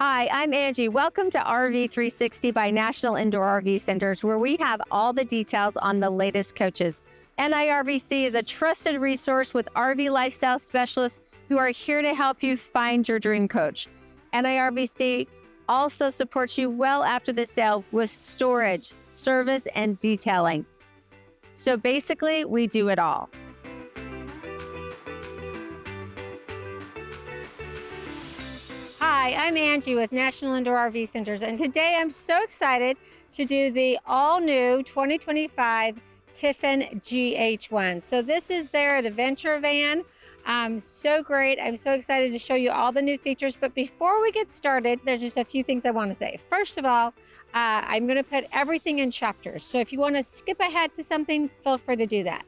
Hi, I'm Angie. Welcome to RV 360 by National Indoor RV Centers, where we have all the details on the latest coaches. NIRVC is a trusted resource with RV lifestyle specialists who are here to help you find your dream coach. NIRVC also supports you well after the sale with storage, service, and detailing. So basically, we do it all. Hi, I'm Angie with National Indoor RV Centers, and today I'm so excited to do the all-new 2025 Tiffin GH1. So this is their adventure van. So great. I'm so excited to show you all the new features. But before we get started, there's just a few things I want to say. First of all, I'm going to put everything in chapters. So if you want to skip ahead to something, feel free to do that.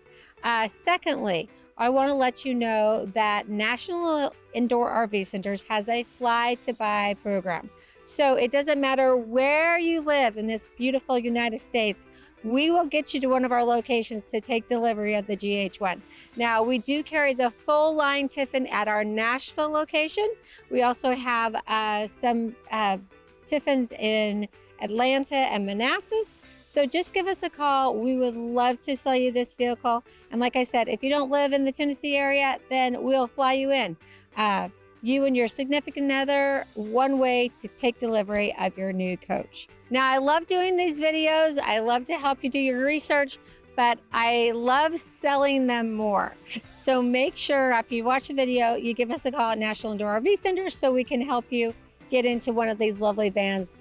Secondly, I want to let you know that National Indoor RV Centers has a fly to buy program. So it doesn't matter where you live in this beautiful United States, we will get you to one of our locations to take delivery of the GH1. Now, we do carry the full line Tiffin at our Nashville location. We also have some Tiffins in Atlanta and Manassas. So just give us a call. We would love to sell you this vehicle. And like I said, if you don't live in the Tennessee area, then we'll fly you in. You and your significant other, one way to take delivery of your new coach. Now, I love doing these videos. I love to help you do your research, but I love selling them more. So make sure after you watch the video, you give us a call at National Indoor RV Centers so we can help you get into one of these lovely vans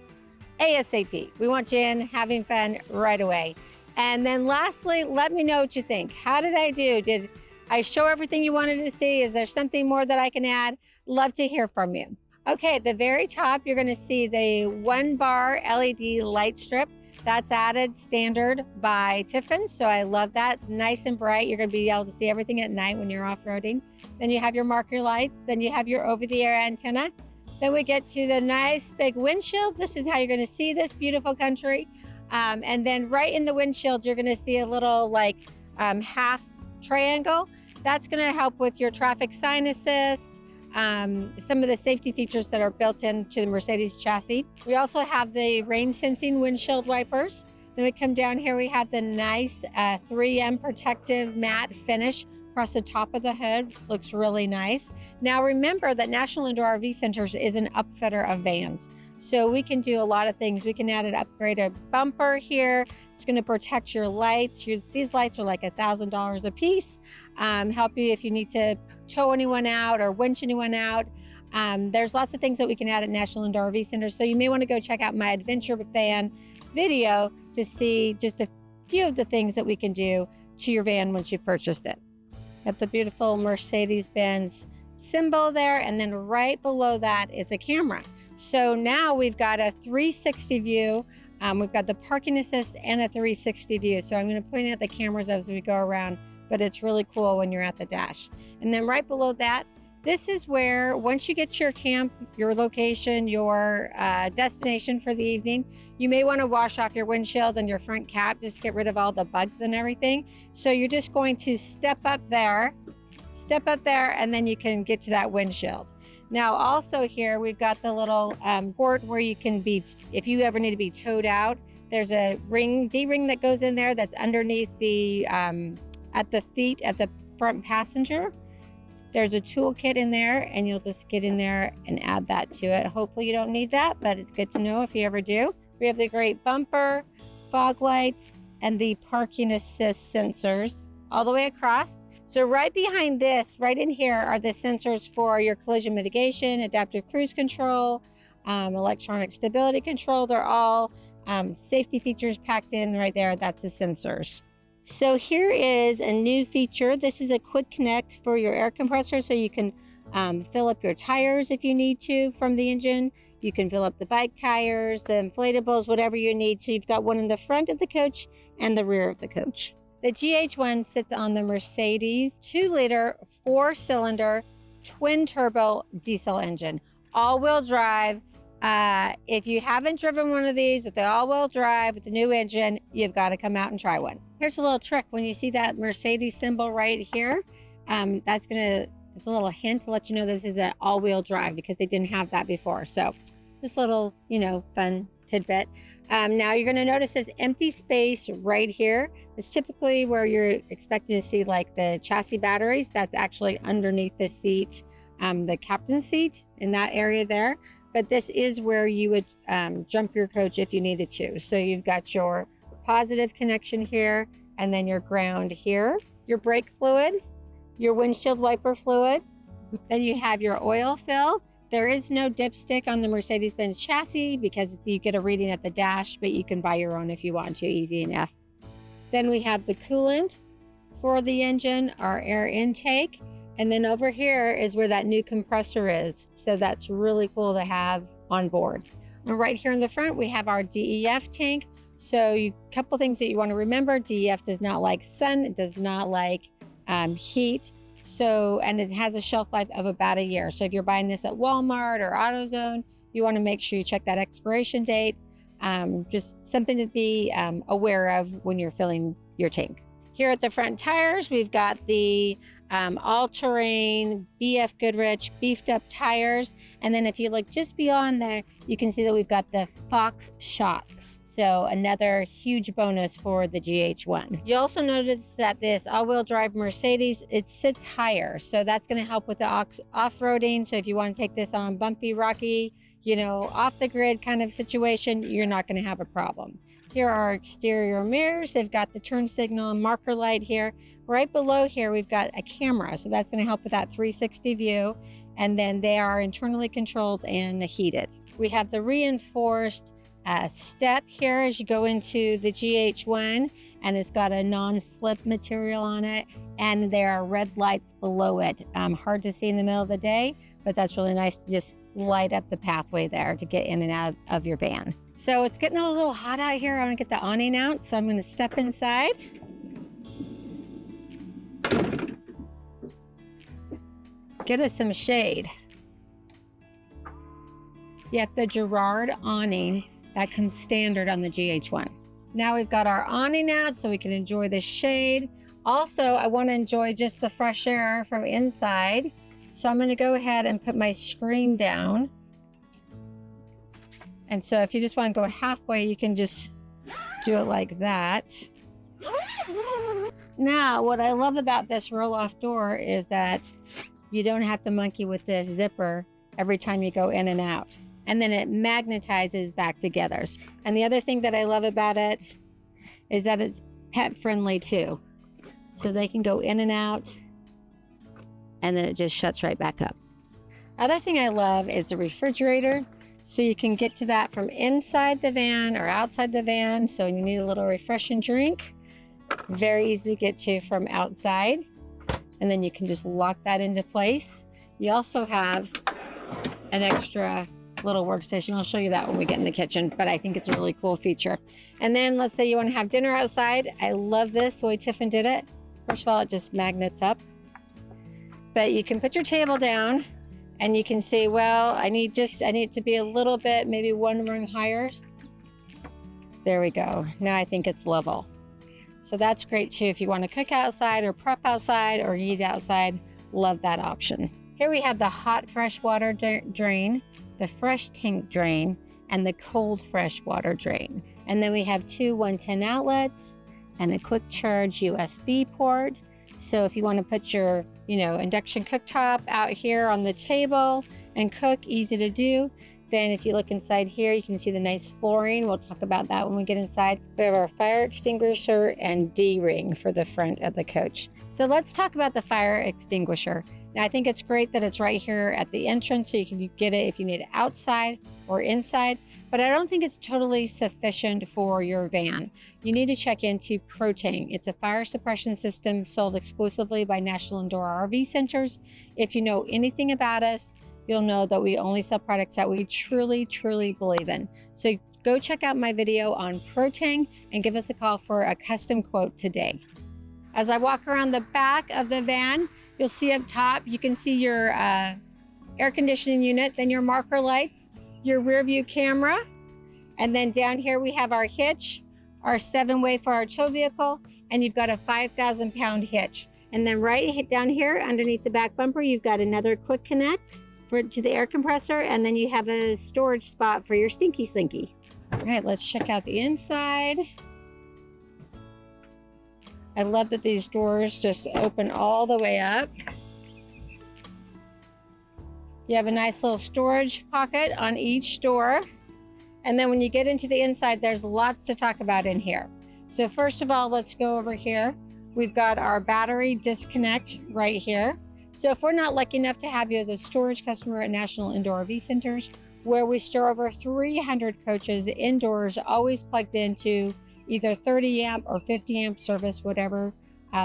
ASAP. We want you in having fun right away. And then lastly, let me know what you think. How did I do? Did I show everything you wanted to see? Is there something more that I can add? Love to hear from you. Okay, at the very top, you're gonna see the 1-bar LED light strip. That's added standard by Tiffin, so I love that. Nice and bright. You're gonna be able to see everything at night when you're off-roading. Then you have your marker lights. Then you have your over-the-air antenna. Then we get to the nice big windshield. This is how you're gonna see this beautiful country. And then right in the windshield, you're gonna see a little half triangle. That's gonna help with your traffic sign assist, some of the safety features that are built into the Mercedes chassis. We also have the rain sensing windshield wipers. Then we come down here, we have the nice 3M protective matte finish across the top of the hood. Looks really nice. Now remember that National Indoor RV Centers is an upfitter of vans. So we can do a lot of things. We can add an upgraded bumper here. It's going to protect your lights. These lights are like $1,000 a piece. Help you if you need to tow anyone out or winch anyone out. There's lots of things that we can add at National Indoor RV Centers. So you may want to go check out my adventure van video to see just a few of the things that we can do to your van once you've purchased it. Got the beautiful Mercedes Benz symbol there, and then right below that is a camera. So now we've got a 360 view. We've got the parking assist and a 360 view. So I'm going to point out the cameras as we go around, but it's really cool when you're at the dash. And then right below that, this is where once you get your camp, your location, your destination for the evening, you may want to wash off your windshield and your front cap, just get rid of all the bugs and everything. So you're just going to step up there, and then you can get to that windshield. Now also here, we've got the little port where you can be, if you ever need to be towed out, there's a D-ring that goes in there that's underneath the, at the feet, at the front passenger. There's a toolkit in there, and you'll just get in there and add that to it. Hopefully you don't need that, but it's good to know if you ever do. We have the great bumper, fog lights, and the parking assist sensors all the way across. So right behind this, right in here, are the sensors for your collision mitigation, adaptive cruise control, electronic stability control. They're all safety features packed in right there. That's the sensors. So here is a new feature. This is a quick connect for your air compressor, so you can fill up your tires if you need to from the engine. You can fill up the bike tires, the inflatables, whatever you need. So you've got one in the front of the coach and the rear of the coach. The GH1 sits on the Mercedes 2-liter, 4-cylinder, twin-turbo diesel engine, all-wheel drive. If you haven't driven one of these with the all-wheel drive with the new engine, you've got to come out and try one. Here's a little trick. When you see that Mercedes symbol right here, it's a little hint to let you know this is an all-wheel drive because they didn't have that before. So Just a little, fun tidbit. Now you're going to notice this empty space right here. It's typically where you're expecting to see like the chassis batteries. That's actually underneath the seat, the captain's seat in that area there. But this is where you would jump your coach if you needed to. So you've got your positive connection here, and then your ground here, your brake fluid, your windshield wiper fluid. Then you have your oil fill. There is no dipstick on the Mercedes Benz chassis because you get a reading at the dash, but you can buy your own if you want to, easy enough. Then we have the coolant for the engine, our air intake. And then over here is where that new compressor is. So that's really cool to have on board. And right here in the front, we have our DEF tank. So a couple things that you want to remember: DEF does not like sun, it does not like heat. And it has a shelf life of about a year. So if you're buying this at Walmart or AutoZone, you want to make sure you check that expiration date. Just something to be aware of when you're filling your tank. Here at the front tires, we've got the all-terrain BF Goodrich beefed up tires. And then if you look just beyond there, you can see that we've got the Fox shocks. So another huge bonus for the GH1. You also notice that this all-wheel drive Mercedes, it sits higher. So that's going to help with the off-roading. So if you want to take this on bumpy, rocky, off the grid kind of situation, you're not going to have a problem. Here are our exterior mirrors. They've got the turn signal and marker light here. Right below here, we've got a camera. So that's going to help with that 360 view. And then they are internally controlled and heated. We have the reinforced step here as you go into the GH1, and it's got a non-slip material on it. And there are red lights below it. Hard to see in the middle of the day, but that's really nice to just light up the pathway there to get in and out of your van. So it's getting a little hot out here. I want to get the awning out, so I'm going to step inside. Get us some shade. You have the Girard awning that comes standard on the GH1. Now we've got our awning out so we can enjoy the shade. Also, I want to enjoy just the fresh air from inside. So I'm going to go ahead and put my screen down. And so if you just want to go halfway, you can just do it like that. Now, what I love about this roll-off door is that you don't have to monkey with this zipper every time you go in and out. And then it magnetizes back together. And the other thing that I love about it is that it's pet friendly too. So they can go in and out, and then it just shuts right back up. Other thing I love is the refrigerator. So you can get to that from inside the van or outside the van. So you need a little refreshing drink, very easy to get to from outside. And then you can just lock that into place. You also have an extra little workstation. I'll show you that when we get in the kitchen, but I think it's a really cool feature. And then let's say you want to have dinner outside. I love this, the way Tiffin did it. First of all, it just magnets up. But you can put your table down and you can say, well, I need to be a little bit, maybe one rung higher. There we go. Now I think it's level. So that's great too. If you want to cook outside or prep outside or eat outside, love that option. Here we have the hot fresh water drain, the fresh tank drain, and the cold fresh water drain. And then we have two 110 outlets and a quick charge USB port. So if you want to put your, induction cooktop out here on the table and cook, easy to do. Then if you look inside here, you can see the nice flooring. We'll talk about that when we get inside. We have our fire extinguisher and D-ring for the front of the coach. So let's talk about the fire extinguisher. Now I think it's great that it's right here at the entrance, so you can get it if you need it outside or inside, but I don't think it's totally sufficient for your van. You need to check into Protang. It's a fire suppression system sold exclusively by National Indoor RV Centers. If you know anything about us, you'll know that we only sell products that we truly, truly believe in. So go check out my video on Protang and give us a call for a custom quote today. As I walk around the back of the van, you'll see up top, you can see your air conditioning unit, then your marker lights, your rear view camera. And then down here we have our hitch, our 7-way for our tow vehicle, and you've got a 5,000-pound hitch. And then right down here underneath the back bumper, you've got another quick connect to the air compressor, and then you have a storage spot for your stinky slinky. All right, let's check out the inside. I love that these doors just open all the way up. You have a nice little storage pocket on each door. And then when you get into the inside, there's lots to talk about in here. So first of all, let's go over here. We've got our battery disconnect right here. So if we're not lucky enough to have you as a storage customer at National Indoor RV Centers, where we store over 300 coaches indoors, always plugged into either 30 amp or 50 amp service, whatever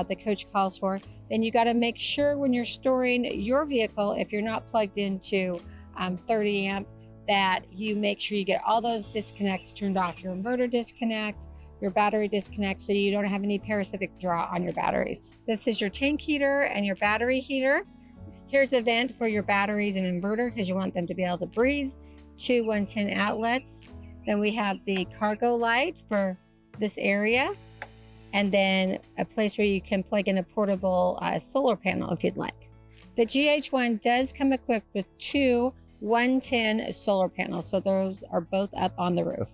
the coach calls for, then you got to make sure when you're storing your vehicle, if you're not plugged into 30 amp, that you make sure you get all those disconnects turned off. Your inverter disconnect, your battery disconnect, so you don't have any parasitic draw on your batteries. This is your tank heater and your battery heater. Here's a vent for your batteries and inverter because you want them to be able to breathe. 2 110 outlets. Then we have the cargo light for this area, and then a place where you can plug in a portable solar panel if you'd like. The GH1 does come equipped with 2 110 solar panels, so those are both up on the roof.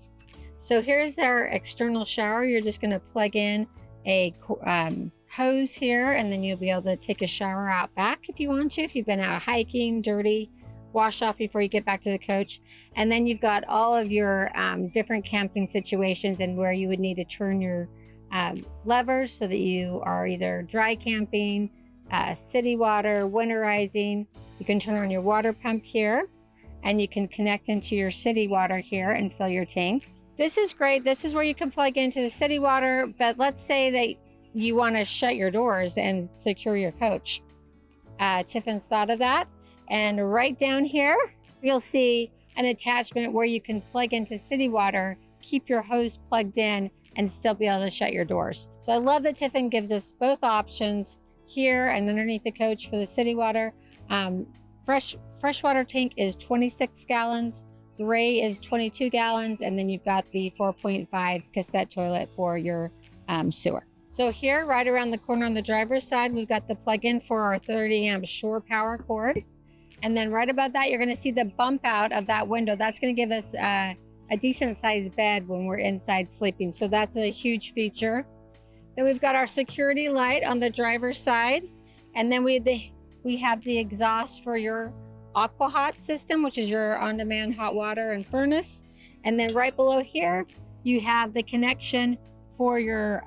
So here's our external shower. You're just going to plug in a hose here, and then you'll be able to take a shower out back if you want to, if you've been out hiking, dirty, wash off before you get back to the coach. And then you've got all of your different camping situations and where you would need to turn your levers so that you are either dry camping, city water, winterizing. You can turn on your water pump here, and you can connect into your city water here and fill your tank. This is great. This is where you can plug into the city water, but let's say that you want to shut your doors and secure your coach. Tiffin's thought of that. And right down here, you'll see an attachment where you can plug into city water, keep your hose plugged in, and still be able to shut your doors. So I love that Tiffin gives us both options here and underneath the coach for the city water. Freshwater tank is 26 gallons. Gray is 22 gallons. And then you've got the 4.5 cassette toilet for your sewer. So here, right around the corner on the driver's side, we've got the plug-in for our 30 amp shore power cord. And then right above that, you're going to see the bump out of that window. That's going to give us a decent sized bed when we're inside sleeping. So that's a huge feature. Then we've got our security light on the driver's side. And then we have the exhaust for your AquaHot system, which is your on-demand hot water and furnace. And then right below here, you have the connection for your,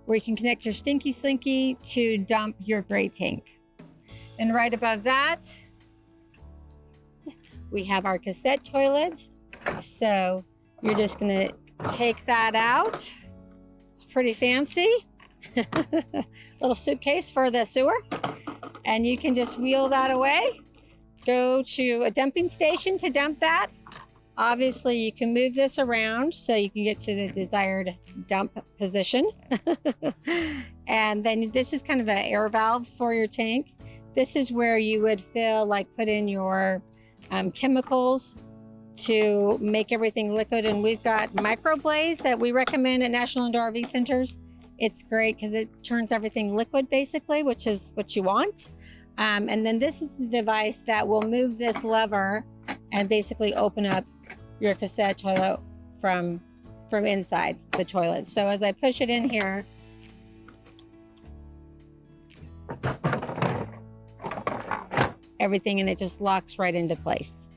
where you can connect your Stinky Slinky to dump your gray tank. And right above that, we have our cassette toilet. So you're just gonna take that out. It's pretty fancy. Little suitcase for the sewer. And you can just wheel that away. Go to a dumping station to dump that. Obviously, you can move this around so you can get to the desired dump position. And then this is kind of an air valve for your tank. This is where you would put in your chemicals to make everything liquid. And we've got microblaze that we recommend at National Indoor RV Centers. It's great because it turns everything liquid basically, which is what you want. And then this is the device that will move this lever and basically open up your cassette toilet from inside the toilet. So as I push it in here, everything in it just locks right into place.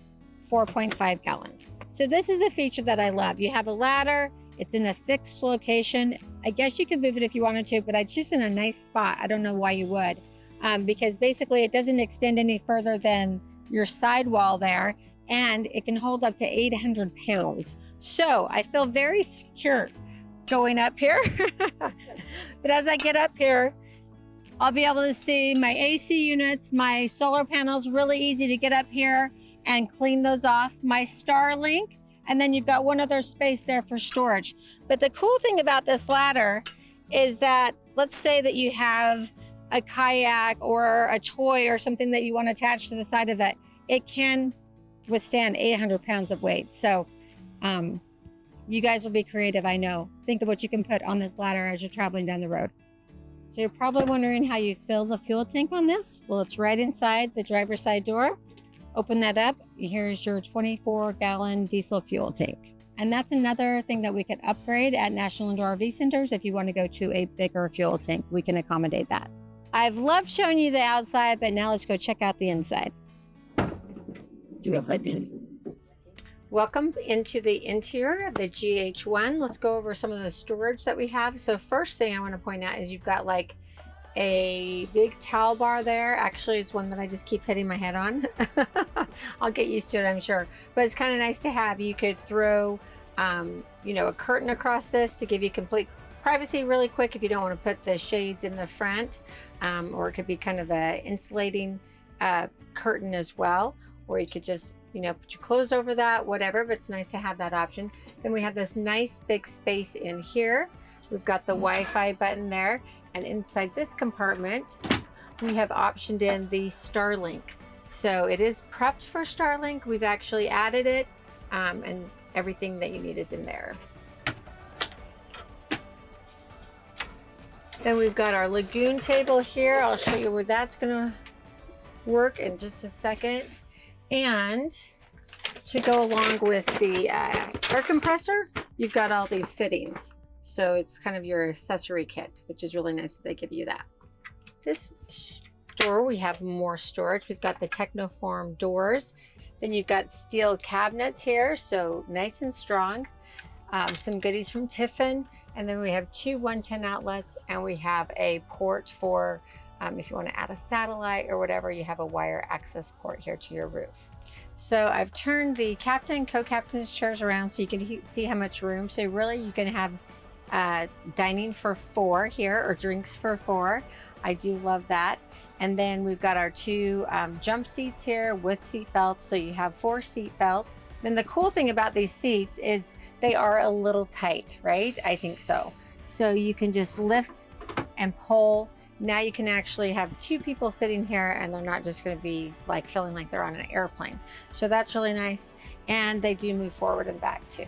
4.5 gallon. So this is a feature that I love. You have a ladder, it's in a fixed location. I guess you could move it if you wanted to, but it's just in a nice spot. I don't know why you would. Because basically it doesn't extend any further than your sidewall there, and it can hold up to 800 pounds. So I feel very secure going up here. But as I get up here, I'll be able to see my AC units, my solar panels, really easy to get up here and clean those off, my Starlink, and then you've got one other space there for storage. But the cool thing about this ladder is that, let's say that you have a kayak or a toy or something that you want to attach to the side of it, it can withstand 800 pounds of weight. So you guys will be creative, I know. Think of what you can put on this ladder as you're traveling down the road. So you're probably wondering how you fill the fuel tank on this. Well, it's right inside the driver's side door. Open that up. Here's your 24-gallon diesel fuel tank. And that's another thing that we could upgrade at National Indoor RV Centers. If you want to go to a bigger fuel tank, we can accommodate that. I've loved showing you the outside, but now let's go check out the inside. Welcome into the interior of the GH1. Let's go over some of the storage that we have. So first thing I want to point out is you've got like a big towel bar there. Actually, it's one that I just keep hitting my head on. I'll get used to it, I'm sure. But it's kind of nice to have. You could throw, you know, a curtain across this to give you complete privacy really quick if you don't want to put the shades in the front. Or it could be kind of a insulating curtain as well. Or you could just, you know, put your clothes over that, whatever. But it's nice to have that option. Then we have this nice big space in here. We've got the Wi-Fi button there. And inside this compartment, we have optioned in the Starlink. So it is prepped for Starlink. We've actually added it, and everything that you need is in there. Then we've got our lagoon table here. I'll show you where that's gonna work in just a second. And to go along with the air compressor, you've got all these fittings. So it's kind of your accessory kit, which is really nice that they give you that. This store, we have more storage. We've got the Technoform doors. Then you've got steel cabinets here, so nice and strong. Some goodies from Tiffin. And then we have two 110 outlets, and we have a port for if you want to add a satellite or whatever, you have a wire access port here to your roof. So I've turned the captain, co-captain's chairs around so you can see how much room. So really you can have dining for 4 here, or drinks for 4. I do love that. And then we've got our 2 jump seats here with seat belts, so you have 4 seat belts. Then the cool thing about these seats is they are a little tight, right? I think so. So you can just lift and pull. Now you can actually have 2 people sitting here, and they're not just going to be like feeling like they're on an airplane. So that's really nice. And they do move forward and back too.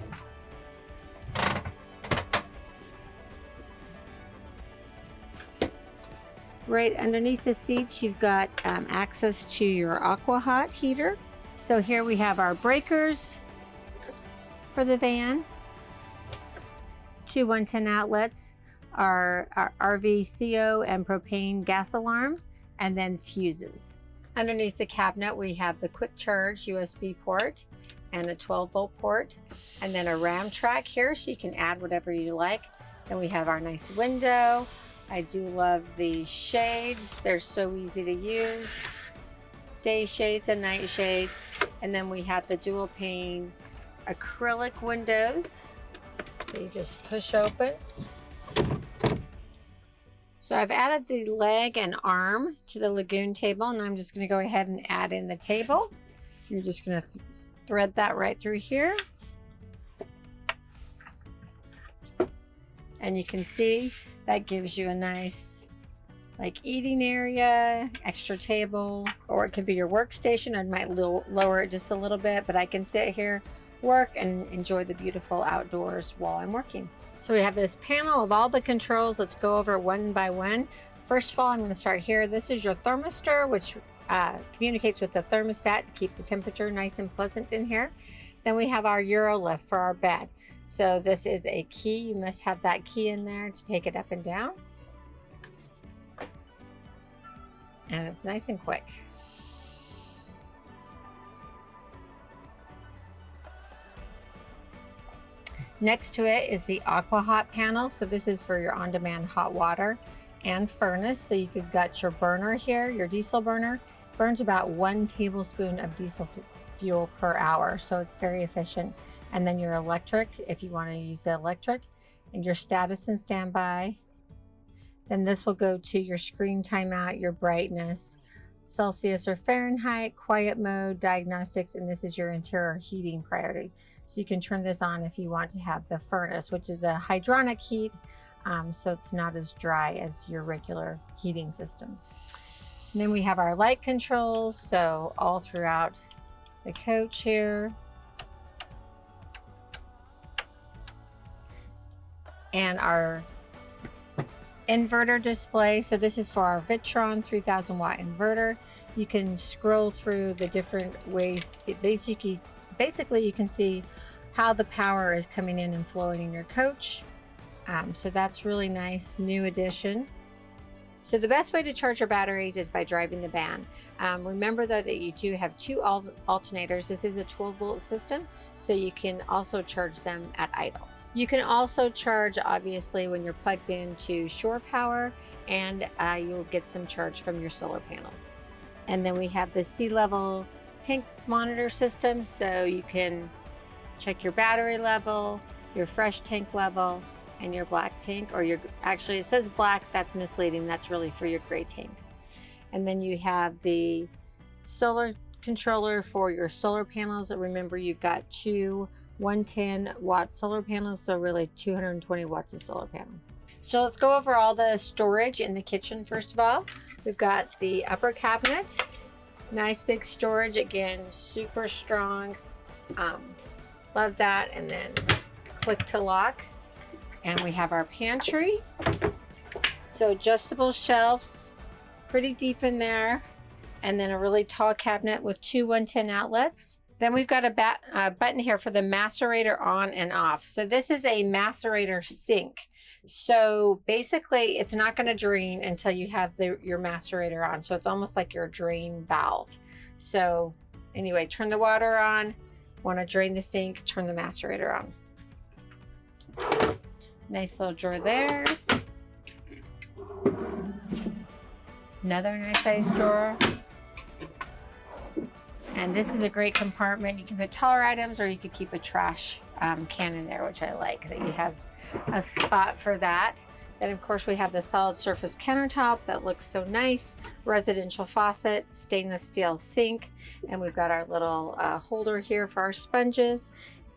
Right underneath the seats, you've got access to your Aqua Hot heater. So here we have our breakers for the van, 2 110 outlets, our RV CO and propane gas alarm, and then fuses. Underneath the cabinet, we have the quick charge USB port and a 12-volt port, and then a RAM track here, so you can add whatever you like. Then we have our nice window. I do love the shades. They're so easy to use. Day shades and night shades. And then we have the dual pane acrylic windows that you just push open. So I've added the leg and arm to the lagoon table, and I'm just going to go ahead and add in the table. You're just going to thread that right through here. And you can see that gives you a nice like eating area, extra table, or it could be your workstation. I might lower it just a little bit, but I can sit here, work, and enjoy the beautiful outdoors while I'm working. So we have this panel of all the controls. Let's go over one by one. First of all, I'm going to start here. This is your thermostat, which communicates with the thermostat to keep the temperature nice and pleasant in here. Then we have our Euro lift for our bed. So this is a key. You must have that key in there to take it up and down. And it's nice and quick. Next to it is the Aqua Hot panel. So this is for your on-demand hot water and furnace. So you've got your burner here, your diesel burner. Burns about 1 tablespoon of diesel fuel per hour. So it's very efficient. And then your electric, if you want to use the electric, and your status and standby. Then this will go to your screen timeout, your brightness, Celsius or Fahrenheit, quiet mode, diagnostics, and this is your interior heating priority. So you can turn this on if you want to have the furnace, which is a hydronic heat, so it's not as dry as your regular heating systems. And then we have our light controls, so all throughout the coach here. And our inverter display. So this is for our Vitron 3000 watt inverter. You can scroll through the different ways. Basically you can see how the power is coming in and flowing in your coach. So that's really nice, new addition. So the best way to charge your batteries is by driving the van. Remember though that you do have two alternators. This is a 12-volt system, so you can also charge them at idle. You can also charge obviously when you're plugged into shore power, and you'll get some charge from your solar panels. And then we have the sea level tank monitor system, so you can check your battery level, your fresh tank level, and your black tank, or your, actually it says black, that's misleading, that's really for your gray tank. And then you have the solar controller for your solar panels. Remember, you've got two 110-watt solar panels, so really 220 watts of solar panel. So let's go over all the storage in the kitchen. First of all, we've got the upper cabinet, nice big storage, again, super strong. Love that. And then click to lock. And we have our pantry. So adjustable shelves, pretty deep in there. And then a really tall cabinet with two 110 outlets. Then we've got a button here for the macerator on and off. So this is a macerator sink. So basically it's not going to drain until you have your macerator on. So it's almost like your drain valve. So anyway, turn the water on. Want to drain the sink, turn the macerator on. Nice little drawer there. Another nice size drawer. And this is a great compartment. You can put taller items, or you could keep a trash can in there, which I like, that you have a spot for that. Then of course we have the solid surface countertop that looks so nice. Residential faucet, stainless steel sink. And we've got our little holder here for our sponges.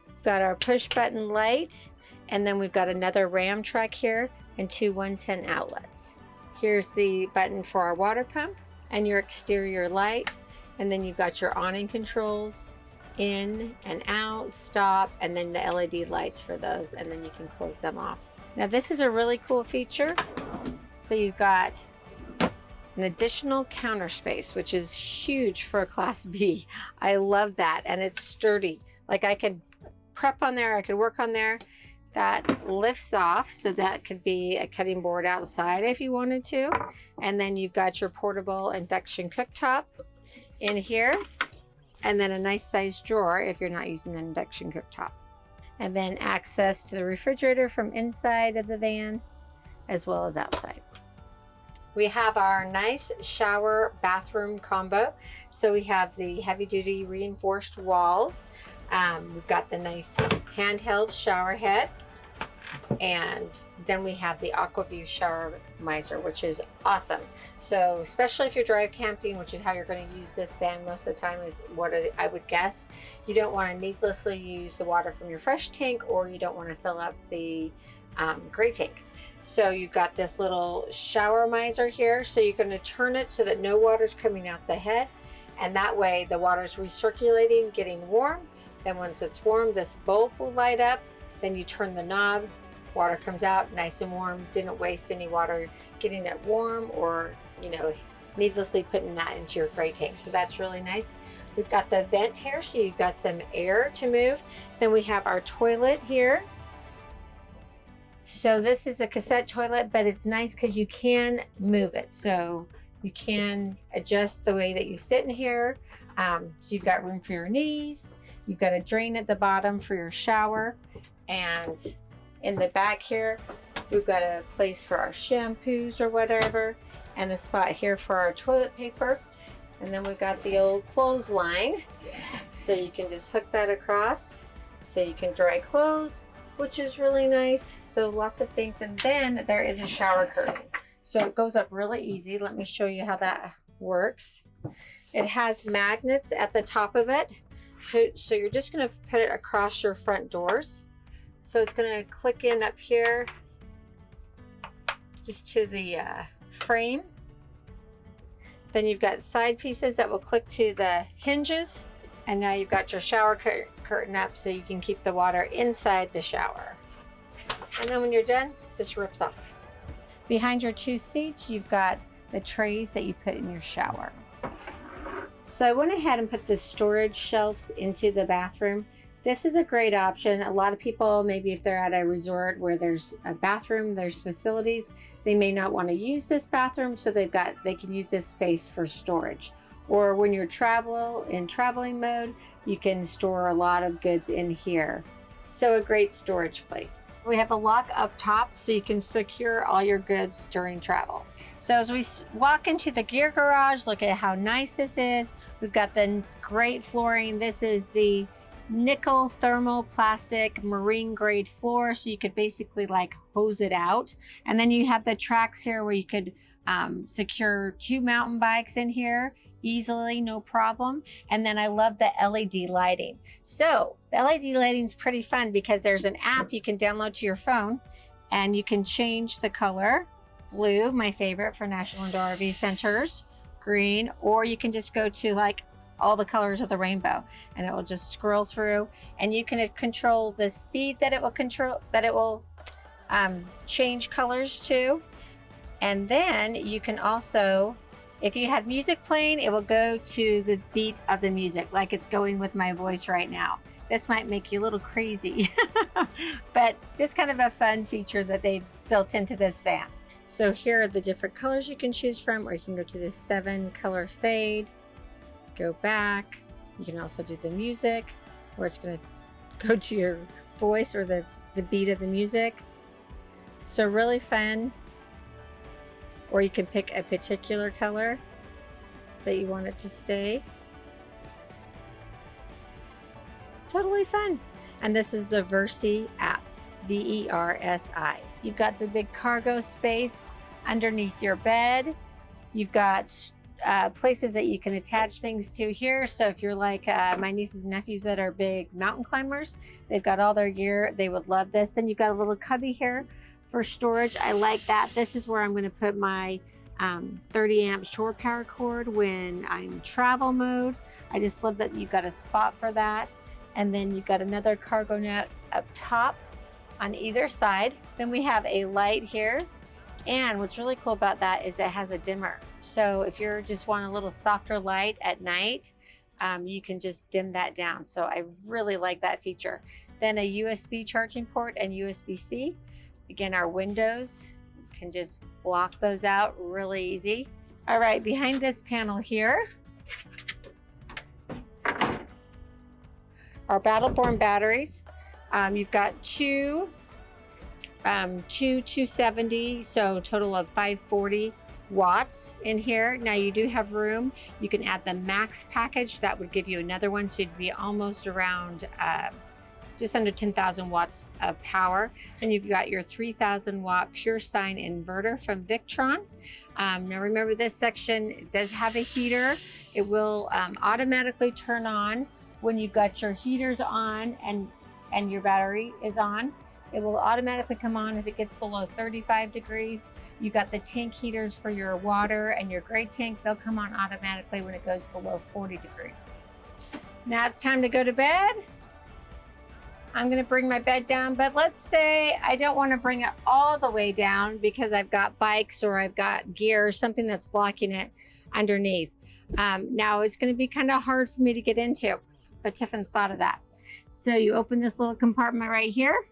We've got our push button light. And then we've got another Ram truck here and two 110 outlets. Here's the button for our water pump and your exterior light. And then you've got your awning controls, in and out, stop, and then the LED lights for those, and then you can close them off. Now this is a really cool feature. So you've got an additional counter space, which is huge for a Class B. I love that, and it's sturdy. Like I could prep on there, I could work on there. That lifts off, so that could be a cutting board outside if you wanted to. And then you've got your portable induction cooktop in here, and then a nice sized drawer if you're not using the induction cooktop. And then access to the refrigerator from inside of the van as well as outside. We have our nice shower bathroom combo. So we have the heavy duty reinforced walls. We've got the nice handheld shower head. And then we have the AquaView shower miser, which is awesome. So especially if you're drive camping, which is how you're going to use this van most of the time, is what I would guess. You don't want to needlessly use the water from your fresh tank, or you don't want to fill up the gray tank. So you've got this little shower miser here. So you're going to turn it so that no water's coming out the head. And that way the water's recirculating, getting warm. Then once it's warm, this bulb will light up. Then you turn the knob, water comes out nice and warm. Didn't waste any water getting it warm, or, you know, needlessly putting that into your gray tank. So that's really nice. We've got the vent here, so you've got some air to move. Then we have our toilet here. So this is a cassette toilet, but it's nice because you can move it. So you can adjust the way that you sit in here. So you've got room for your knees. You've got a drain at the bottom for your shower. And in the back here, we've got a place for our shampoos or whatever, and a spot here for our toilet paper. And then we've got the old clothesline. So you can just hook that across so you can dry clothes, which is really nice. So lots of things. And then there is a shower curtain. So it goes up really easy. Let me show you how that works. It has magnets at the top of it. So you're just going to put it across your front doors. So it's going to click in up here just to the frame. Then you've got side pieces that will click to the hinges. And now you've got your shower curtain up so you can keep the water inside the shower. And then when you're done, just rips off. Behind your two seats, you've got the trays that you put in your shower. So I went ahead and put the storage shelves into the bathroom. This is a great option. A lot of people, maybe if they're at a resort where there's a bathroom, there's facilities, they may not want to use this bathroom, so they can use this space for storage. Or when you're in traveling mode, you can store a lot of goods in here. So a great storage place. We have a lock up top so you can secure all your goods during travel. So as we walk into the gear garage, look at how nice this is. We've got the great flooring. This is the nickel thermoplastic marine grade floor, so you could basically like hose it out. And then you have the tracks here where you could secure 2 mountain bikes in here easily, no problem. And then I love the LED lighting. So the LED lighting is pretty fun because there's an app you can download to your phone and you can change the color. Blue, my favorite for National Indoor RV Centers, green, or you can just go to like all the colors of the rainbow and it will just scroll through, and you can control the speed that it will change colors to. And then you can also, if you had music playing, it will go to the beat of the music, like it's going with my voice right now. This might make you a little crazy, but just kind of a fun feature that they've built into this van. So here are the different colors you can choose from, or you can go to the 7-color fade, go back. You can also do the music, where it's gonna go to your voice or the beat of the music. So really fun. Or you can pick a particular color that you want it to stay. Totally fun. And this is the VERSI app, VERSI. You've got the big cargo space underneath your bed. You've got places that you can attach things to here. So if you're like my nieces and nephews that are big mountain climbers, they've got all their gear, they would love this. Then you've got a little cubby here for storage. I like that. This is where I'm going to put my 30 amp shore power cord when I'm travel mode. I just love that you've got a spot for that. And then you've got another cargo net up top on either side. Then we have a light here. And what's really cool about that is it has a dimmer. So if you just want a little softer light at night, you can just dim that down. So I really like that feature. Then a USB charging port and USB-C. Again, our windows can just block those out really easy. All right, behind this panel here are Battleborn batteries. You've got two 270, so total of 540 watts in here. Now you do have room. You can add the max package. That would give you another one, so you'd be almost around just under 10,000 watts of power. Then you've got your 3,000 watt pure sine inverter from Victron. Now remember, this section does have a heater. It will automatically turn on when you've got your heaters on and your battery is on. It will automatically come on if it gets below 35 degrees. You've got the tank heaters for your water and your gray tank. They'll come on automatically when it goes below 40 degrees. Now it's time to go to bed. I'm gonna bring my bed down, but let's say I don't wanna bring it all the way down because I've got bikes or I've got gear, something that's blocking it underneath. Now it's gonna be kind of hard for me to get into, but Tiffin's thought of that. So you open this little compartment right here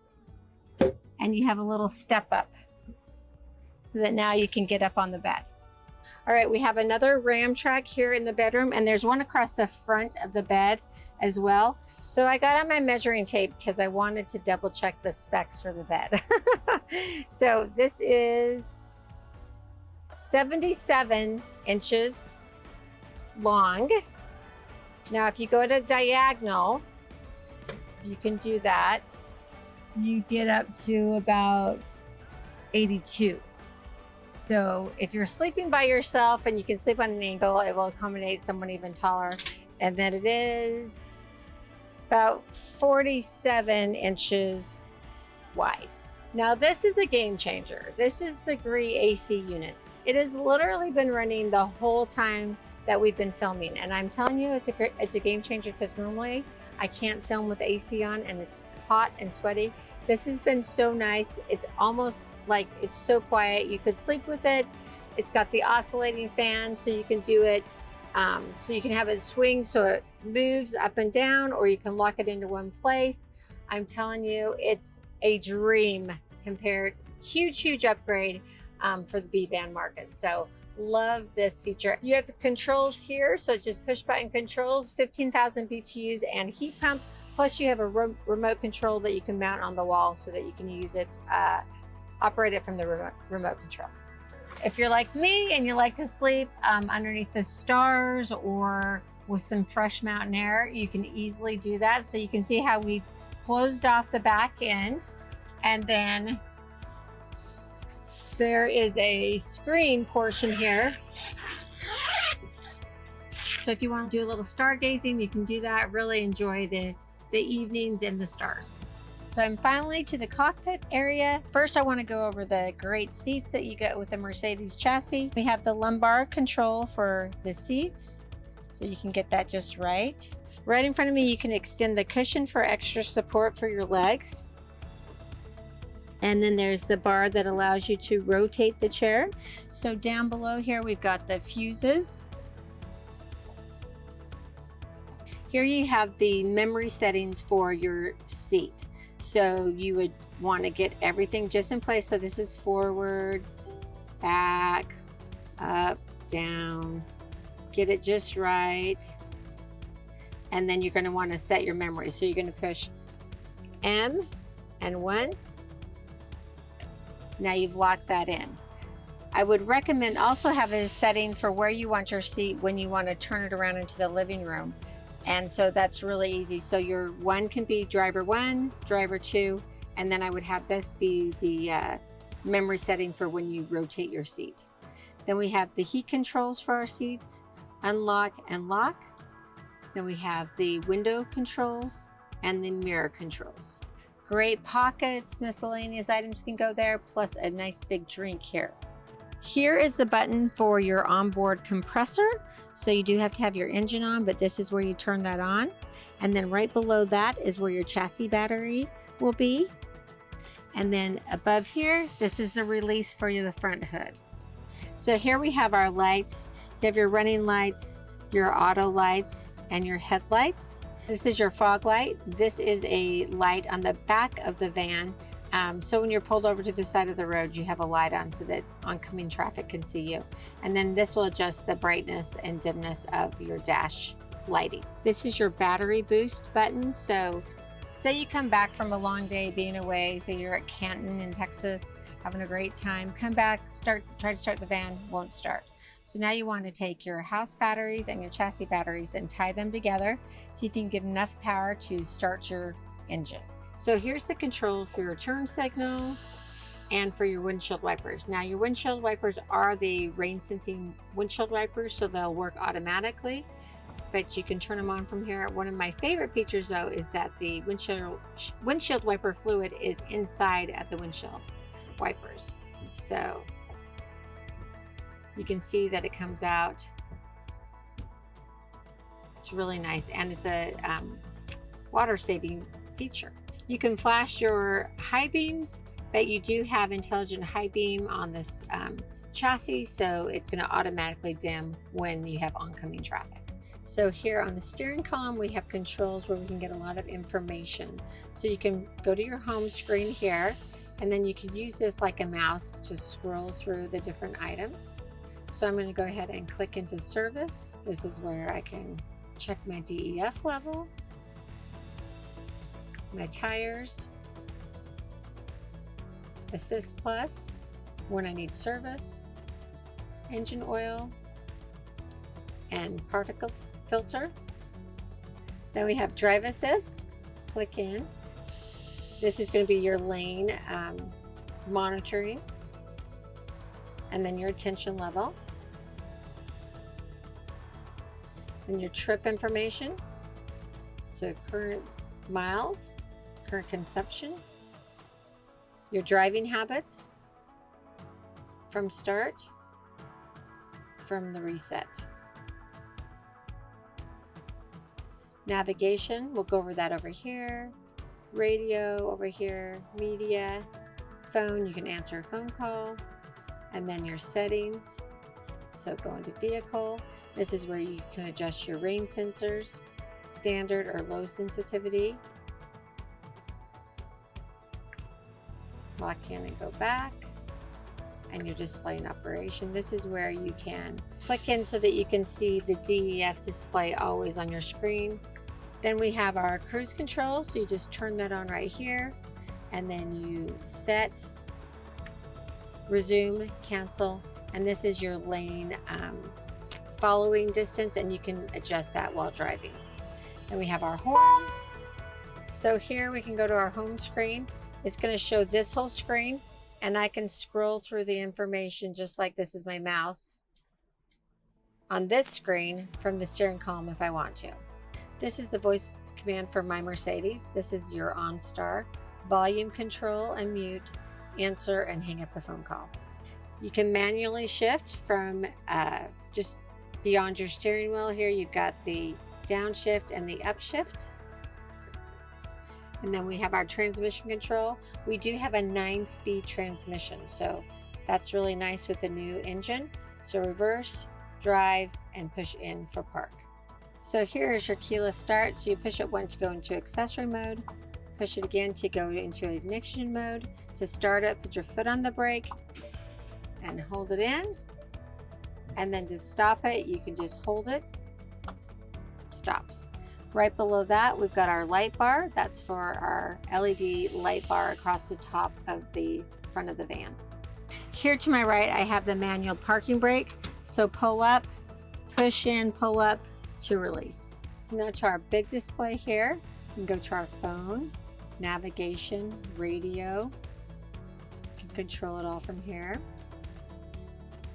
and you have a little step up so that now you can get up on the bed. All right, we have another ram track here in the bedroom, and there's one across the front of the bed as well. So I got on my measuring tape because I wanted to double check the specs for the bed. So this is 77 inches long. Now, if you go to diagonal, you can do that. You get up to about 82. So if you're sleeping by yourself and you can sleep on an angle, it will accommodate someone even taller. And then it is about 47 inches wide. Now this is a game changer. This is the GRE AC unit. It has literally been running the whole time that we've been filming. And I'm telling you, it's a game changer because normally I can't film with AC on and it's hot and sweaty. This has been so nice. It's almost like it's so quiet. You could sleep with it. It's got the oscillating fan, so you can do it So you can have it swing so it moves up and down, or you can lock it into one place. I'm telling you, it's a dream compared, huge upgrade for the B van market. So love this feature. You have the controls here, so it's just push button controls, 15,000 BTUs and heat pump. Plus you have a remote control that you can mount on the wall so that you can use it, operate it from the remote control. If you're like me and you like to sleep underneath the stars or with some fresh mountain air, you can easily do that. So you can see how we've closed off the back end, and then there is a screen portion here. So if you want to do a little stargazing, you can do that. Really enjoy the evenings and the stars. So I'm finally to the cockpit area. First, I want to go over the great seats that you get with the Mercedes chassis. We have the lumbar control for the seats, so you can get that just right. Right in front of me, you can extend the cushion for extra support for your legs. And then there's the bar that allows you to rotate the chair. So down below here, we've got the fuses. Here you have the memory settings for your seat. So you would want to get everything just in place. So this is forward, back, up, down, get it just right. And then you're going to want to set your memory. So you're going to push M and 1. Now you've locked that in. I would recommend also have a setting for where you want your seat when you want to turn it around into the living room. And so that's really easy. So your 1 can be driver 1, driver 2, and then I would have this be the memory setting for when you rotate your seat. Then we have the heat controls for our seats, unlock and lock. Then we have the window controls and the mirror controls. Great pockets, miscellaneous items can go there, plus a nice big drink here. Here is the button for your onboard compressor. So you do have to have your engine on, but this is where you turn that on. And then right below that is where your chassis battery will be. And then above here, this is the release for the front hood. So here we have our lights. You have your running lights, your auto lights, and your headlights. This is your fog light. This is a light on the back of the van. So when you're pulled over to the side of the road, you have a light on so that oncoming traffic can see you. And then this will adjust the brightness and dimness of your dash lighting. This is your battery boost button. So say you come back from a long day being away, say you're at Canton in Texas, having a great time, come back, try to start the van, won't start. So now you want to take your house batteries and your chassis batteries and tie them together, see if you can get enough power to start your engine. So here's the control for your turn signal and for your windshield wipers. Now your windshield wipers are the rain sensing windshield wipers, so they'll work automatically, but you can turn them on from here. One of my favorite features though is that the windshield wiper fluid is inside at the windshield wipers. So you can see that it comes out. It's really nice, and it's a water saving feature. You can flash your high beams, but you do have intelligent high beam on this chassis, so it's going to automatically dim when you have oncoming traffic. So here on the steering column, we have controls where we can get a lot of information. So you can go to your home screen here, and then you can use this like a mouse to scroll through the different items. So I'm going to go ahead and click into service. This is where I can check my DEF level, my tires, Assist Plus when I need service, engine oil, and particle filter. Then we have Drive Assist. Click in. This is going to be your lane monitoring, and then your attention level, and your trip information. So current miles, current consumption, your driving habits from start, from the reset. Navigation, we'll go over that over here. Radio over here, media, phone, you can answer a phone call, and then your settings. So go into vehicle. This is where you can adjust your rain sensors, standard or low sensitivity. Lock in and go back. And your display in operation. This is where you can click in so that you can see the DEF display always on your screen. Then we have our cruise control, so you just turn that on right here, and then you set, resume, cancel, and this is your lane following distance, and you can adjust that while driving. Then we have our horn. So here we can go to our home screen. It's going to show this whole screen. And I can scroll through the information just like this is my mouse on this screen from the steering column if I want to. This is the voice command for my Mercedes. This is your OnStar, volume control and mute, answer and hang up a phone call. You can manually shift from just beyond your steering wheel. Here you've got the downshift and the upshift. And then we have our transmission control. We do have a 9-speed transmission, so that's really nice with the new engine. So reverse, drive, and push in for park. So here is your keyless start. So you push it once to go into accessory mode, push it again to go into ignition mode. To start it, put your foot on the brake and hold it in. And then to stop it, you can just hold it, stops. Right below that, we've got our light bar. That's for our LED light bar across the top of the front of the van. Here to my right, I have the manual parking brake. So pull up, push in, pull up to release. So now to our big display here, we can go to our phone, navigation, radio. You can control it all from here.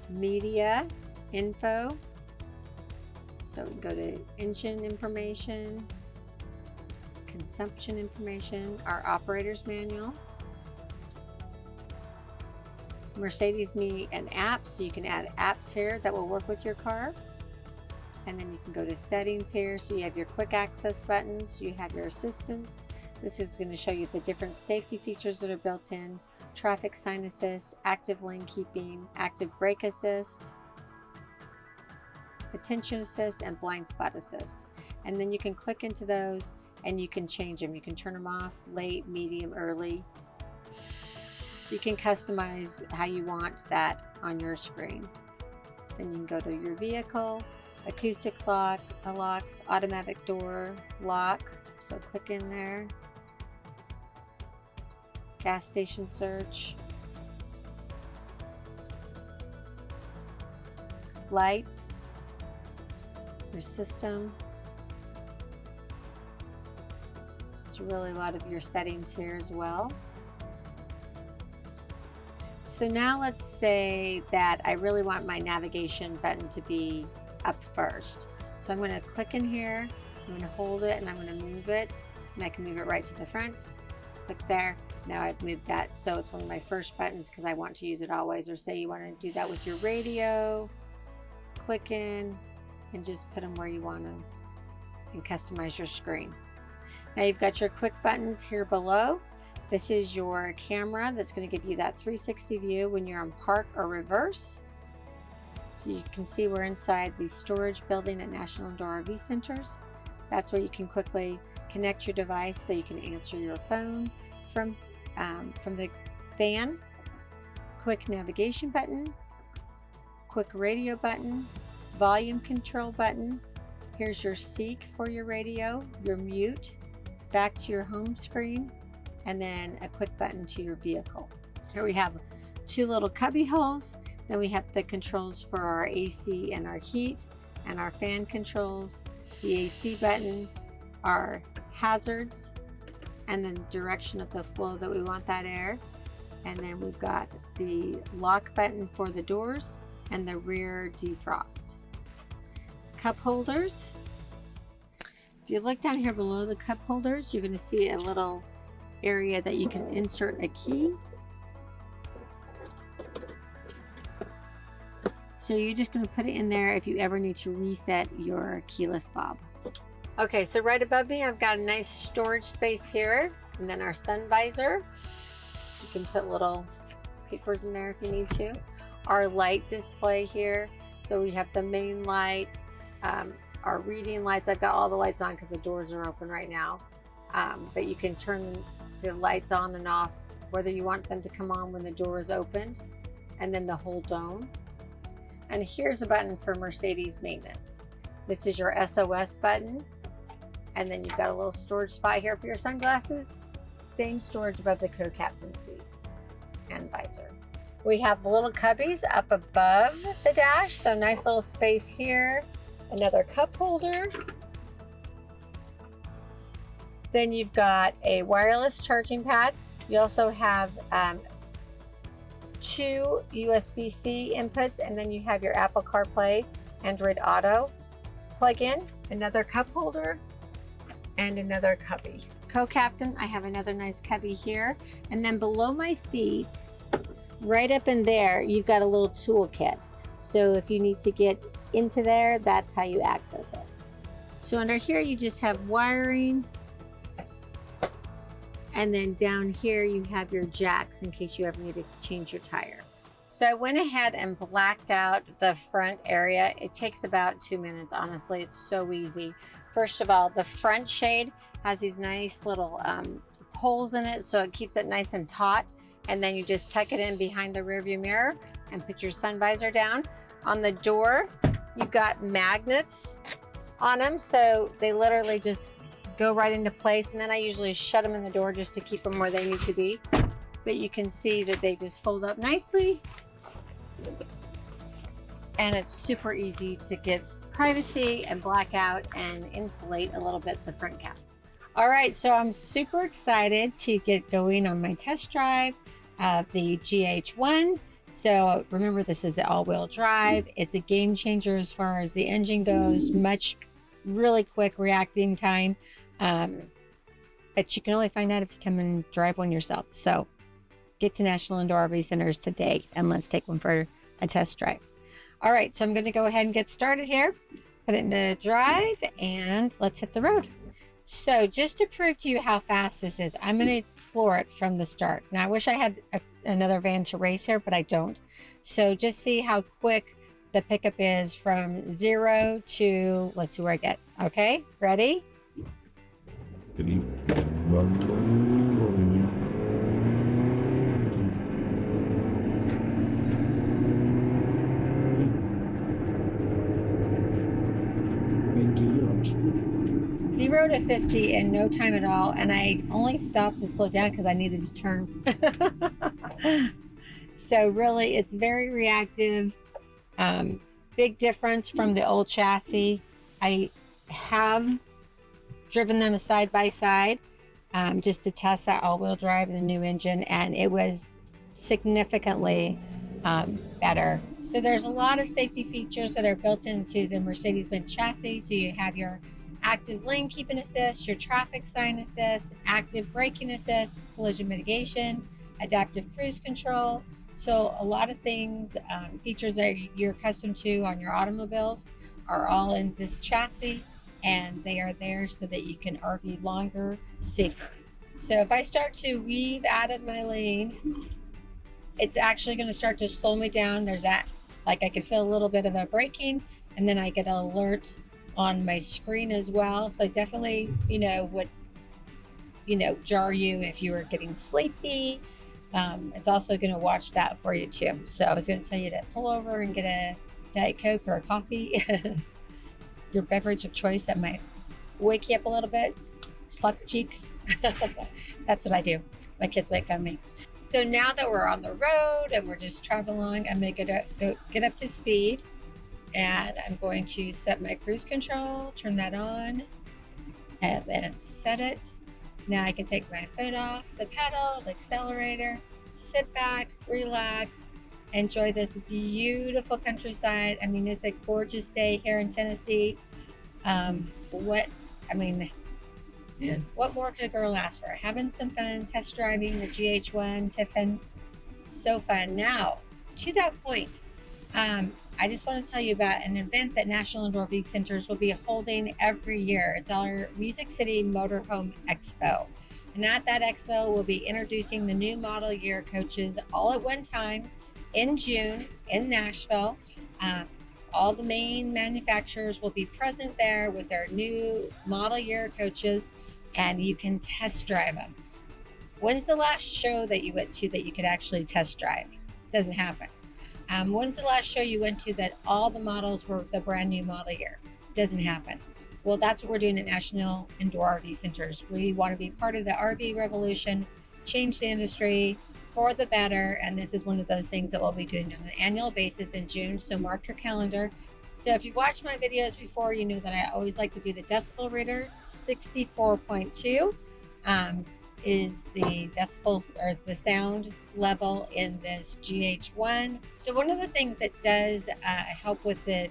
Media, info. So we can go to engine information, consumption information, our operator's manual, Mercedes Me and apps, so you can add apps here that will work with your car. And then you can go to settings here, so you have your quick access buttons, you have your assistance. This is going to show you the different safety features that are built in, traffic sign assist, active lane keeping, active brake assist, attention assist, and blind spot assist. And then you can click into those and you can change them. You can turn them off, late, medium, early. So you can customize how you want that on your screen. Then you can go to your vehicle, acoustics lock, locks, automatic door lock. So click in there. Gas station search. Lights. Your system. There's really a lot of your settings here as well. So now let's say that I really want my navigation button to be up first. So I'm going to click in here, I'm going to hold it, and I'm going to move it, and I can move it right to the front. Click there. Now I've moved that, so it's one of my first buttons because I want to use it always. Or say you want to do that with your radio, click in and just put them where you want them and customize your screen. Now you've got your quick buttons here below. This is your camera that's going to give you that 360 view when you're on park or reverse. So you can see we're inside the storage building at National Indoor RV Centers. That's where you can quickly connect your device so you can answer your phone from the van. Quick navigation button, quick radio button, volume control button. Here's your seek for your radio, your mute, back to your home screen, and then a quick button to your vehicle. Here we have two little cubby holes. Then we have the controls for our AC and our heat, and our fan controls, the AC button, our hazards, and then direction of the flow that we want that air. And then we've got the lock button for the doors and the rear defrost. Cup holders. If you look down here below the cup holders, you're going to see a little area that you can insert a key. So you're just going to put it in there if you ever need to reset your keyless fob. Okay, so right above me, I've got a nice storage space here, and then our sun visor. You can put little papers in there if you need to. Our light display here. So we have the main light, our reading lights. I've got all the lights on because the doors are open right now. But you can turn the lights on and off, whether you want them to come on when the door is opened, and then the whole dome. And here's a button for Mercedes maintenance. This is your SOS button. And then you've got a little storage spot here for your sunglasses. Same storage above the co-captain seat and visor. We have the little cubbies up above the dash, so nice little space here. Another cup holder. Then you've got a wireless charging pad. You also have 2 USB-C inputs, and then you have your Apple CarPlay, Android Auto plug-in, another cup holder, and another cubby. Co-captain, I have another nice cubby here. And then below my feet, right up in there, you've got a little toolkit. So if you need to get into there, that's how you access it. So under here, you just have wiring. And then down here, you have your jacks in case you ever need to change your tire. So I went ahead and blacked out the front area. It takes about 2 minutes, honestly. It's so easy. First of all, the front shade has these nice little holes in it, so it keeps it nice and taut. And then you just tuck it in behind the rearview mirror and put your sun visor down. On the door, you've got magnets on them, so they literally just go right into place. And then I usually shut them in the door just to keep them where they need to be. But you can see that they just fold up nicely. And it's super easy to get privacy and black out and insulate a little bit the front cap. All right, so I'm super excited to get going on my test drive of the GH1. So remember, this is the all-wheel drive. It's a game changer as far as the engine goes, really quick reacting time. But you can only find out if you come and drive one yourself. So get to National Indoor RV Centers today and let's take one for a test drive. All right, so I'm going to go ahead and get started here, put it into drive, and let's hit the road. So just to prove to you how fast this is, I'm going to floor it from the start. Now, I wish I had another van to race here, but I don't. So just see how quick the pickup is from 0 to, let's see where I get. Okay, ready? 0 to 50 in no time at all, and I only stopped to slow down because I needed to turn. So really, it's very reactive. Big difference from the old chassis. I have driven them side by side just to test that all-wheel drive and the new engine, and it was significantly better. So there's a lot of safety features that are built into the Mercedes Benz chassis. So you have your active lane keeping assist, your traffic sign assist, active braking assist, collision mitigation, adaptive cruise control. So a lot of things, features that you're accustomed to on your automobiles are all in this chassis, and they are there so that you can RV longer, safer. So if I start to weave out of my lane, it's actually going to start to slow me down. There's that, like I could feel a little bit of a braking, and then I get an alert on my screen as well. So definitely, would, jar you if you were getting sleepy. It's also going to watch that for you too. So I was going to tell you to pull over and get a Diet Coke or a coffee, your beverage of choice that might wake you up a little bit, slap the cheeks. That's what I do. My kids make fun of me. So now that we're on the road and we're just traveling along, I'm going to get up to speed. And I'm going to set my cruise control, turn that on, and then set it. Now I can take my foot off the pedal, the accelerator, sit back, relax, enjoy this beautiful countryside. I mean, it's a gorgeous day here in Tennessee. What more could a girl ask for? Having some fun, test driving the GH1 Tiffin. So fun. Now, to that point, I just want to tell you about an event that National Indoor RV Centers will be holding every year. It's our Music City Motorhome Expo. And at that expo, we'll be introducing the new model year coaches all at one time in June in Nashville. All the main manufacturers will be present there with their new model year coaches, and you can test drive them. When's the last show that you went to that you could actually test drive? Doesn't happen. When's the last show you went to that all the models were the brand new model year? Doesn't happen. Well, that's what we're doing at National Indoor RV Centers. We want to be part of the RV revolution, change the industry for the better, and this is one of those things that we'll be doing on an annual basis in June, so mark your calendar. So if you've watched my videos before, you know that I always like to do the decibel reader. 64.2 is the decibels or the sound level in this GH1. So one of the things that does help with the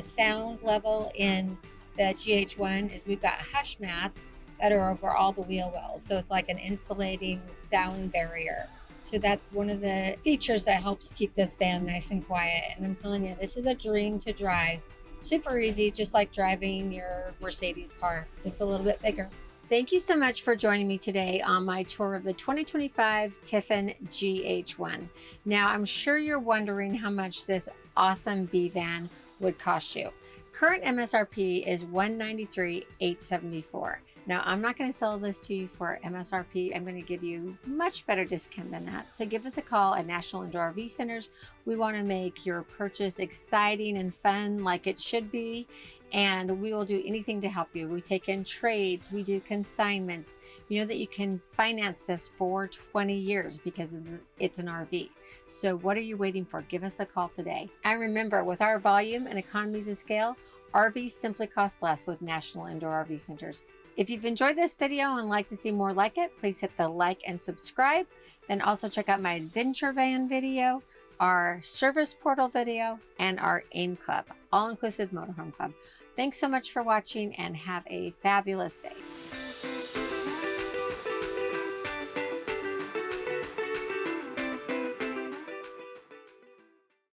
sound level in the GH1 is we've got hush mats that are over all the wheel wells. So it's like an insulating sound barrier. So that's one of the features that helps keep this van nice and quiet. And I'm telling you, this is a dream to drive. Super easy, just like driving your Mercedes car, just a little bit bigger. Thank you so much for joining me today on my tour of the 2025 Tiffin GH1. Now, I'm sure you're wondering how much this awesome B van would cost you. Current MSRP is $193,874. Now, I'm not going to sell this to you for MSRP. I'm going to give you much better discount than that. So give us a call at National Indoor RV Centers. We want to make your purchase exciting and fun like it should be. And we will do anything to help you. We take in trades, we do consignments. You know that you can finance this for 20 years because it's an RV. So what are you waiting for? Give us a call today. And remember, with our volume and economies of scale, RVs simply cost less with National Indoor RV Centers. If you've enjoyed this video and like to see more like it, please hit the like and subscribe. Then also check out my adventure van video, our service portal video, and our AIM Club, all-inclusive motorhome club. Thanks so much for watching and have a fabulous day.